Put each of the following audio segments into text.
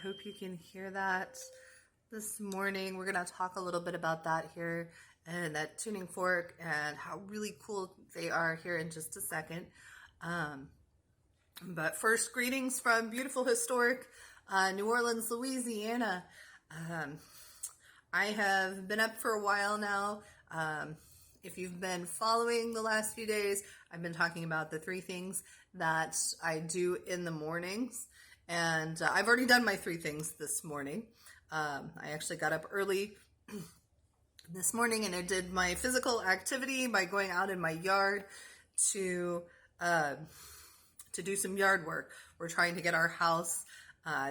hope you can hear that this morning. We're going to talk a little bit about that here and that tuning fork and how really cool they are here in just a second. But first, greetings from beautiful, historic New Orleans, Louisiana. I have been up for a while now. If you've been following the last few days, I've been talking about the 3 things that I do in the mornings. And I've already done my 3 things this morning. I actually got up early this morning and I did my physical activity by going out in my yard to do some yard work. We're trying to get our house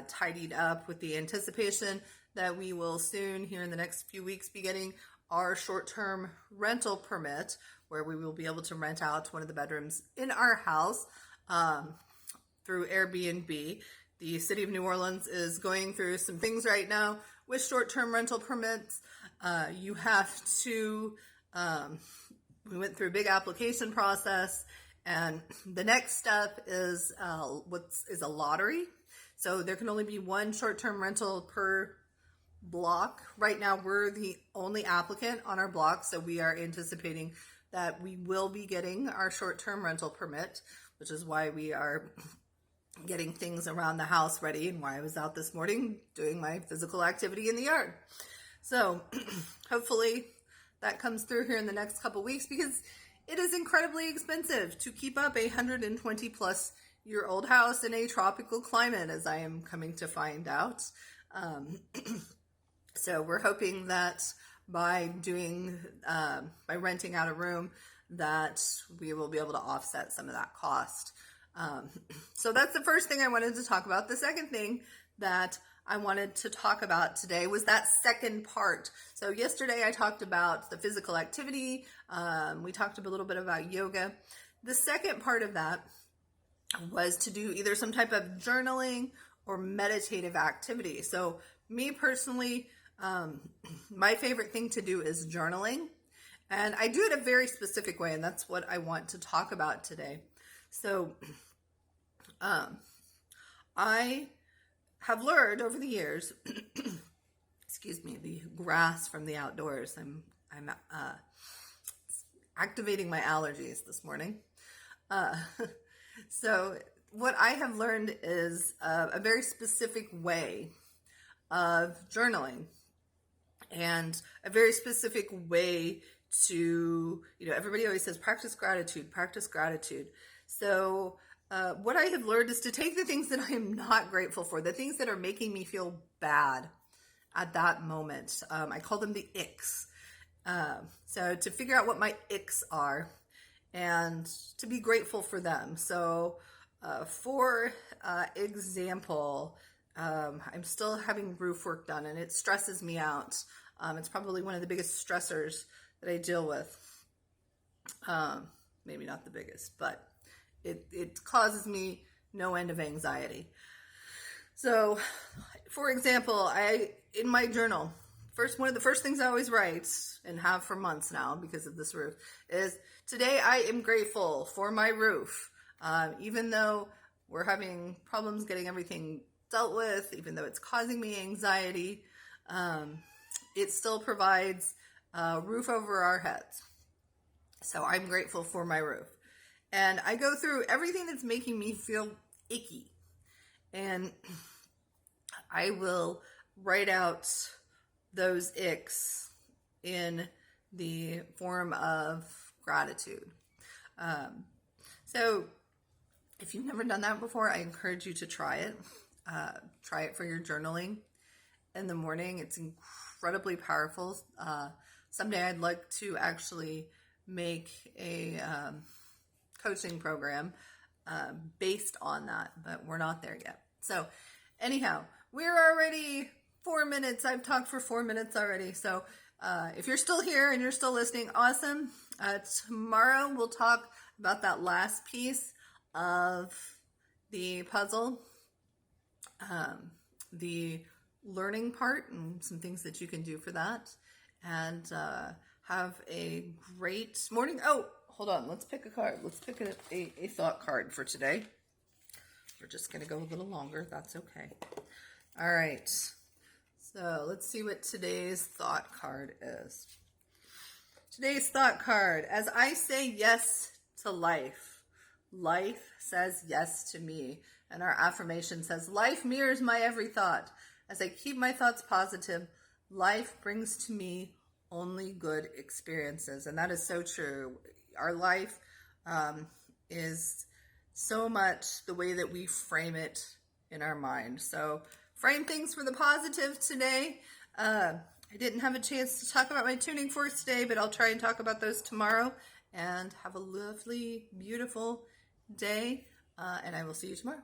tidied up with the anticipation that we will soon, here in the next few weeks, be getting our short-term rental permit, where we will be able to rent out one of the bedrooms in our house through Airbnb. The city of New Orleans is going through some things right now with short-term rental permits. You have to, we went through a big application process, and the next step is a lottery. So there can only be one short-term rental per block. Right now, we're the only applicant on our block, so we are anticipating that we will be getting our short-term rental permit, which is why we are getting things around the house ready and why I was out this morning doing my physical activity in the yard. So hopefully that comes through here in the next couple weeks, because it is incredibly expensive to keep up a 120 plus year old house in a tropical climate, as I am coming to find out. So we're hoping that by renting out a room, that we will be able to offset some of that cost. So that's the first thing I wanted to talk about. The second thing that I wanted to talk about today was that second part. So yesterday I talked about the physical activity. We talked a little bit about yoga. The second part of that was to do either some type of journaling or meditative activity. So me personally, my favorite thing to do is journaling, and I do it a very specific way, and that's what I want to talk about today. So I have learned over the years, excuse me, the grass from the outdoors. I'm activating my allergies this morning. So what I have learned is a very specific way of journaling, and a very specific way to, everybody always says practice gratitude, practice gratitude. So what I have learned is to take the things that I am not grateful for, the things that are making me feel bad at that moment. I call them the Icks. So to figure out what my Icks are and to be grateful for them. So for example, I'm still having roof work done and it stresses me out. It's probably one of the biggest stressors that I deal with. Maybe not the biggest, but it causes me no end of anxiety. So, for example, in my journal, one of the first things I always write, and have for months now because of this roof, is today I am grateful for my roof. Even though we're having problems getting everything dealt with, even though it's causing me anxiety, it still provides a roof over our heads. So I'm grateful for my roof. And I go through everything that's making me feel icky. And I will write out those icks in the form of gratitude. So if you've never done that before, I encourage you to try it. Try it for your journaling in the morning. It's incredibly powerful. Someday I'd like to actually make a coaching program based on that, but we're not there yet. So anyhow, we're already 4 minutes. I've talked for 4 minutes already. So if you're still here and you're still listening, awesome. Tomorrow we'll talk about that last piece of the puzzle, the learning part, and some things that you can do for that. And have a great morning. Oh, hold on. Let's pick a card. Let's pick a thought card for today. We're just going to go a little longer. That's okay. All right. So let's see what today's thought card is. Today's thought card: as I say yes to life, life says yes to me. And our affirmation says, life mirrors my every thought. As I keep my thoughts positive, life brings to me only good experiences. And that is so true. Our life is so much the way that we frame it in our mind. So frame things for the positive today. I didn't have a chance to talk about my tuning forks today, but I'll try and talk about those tomorrow. And have a lovely, beautiful day. And I will see you tomorrow.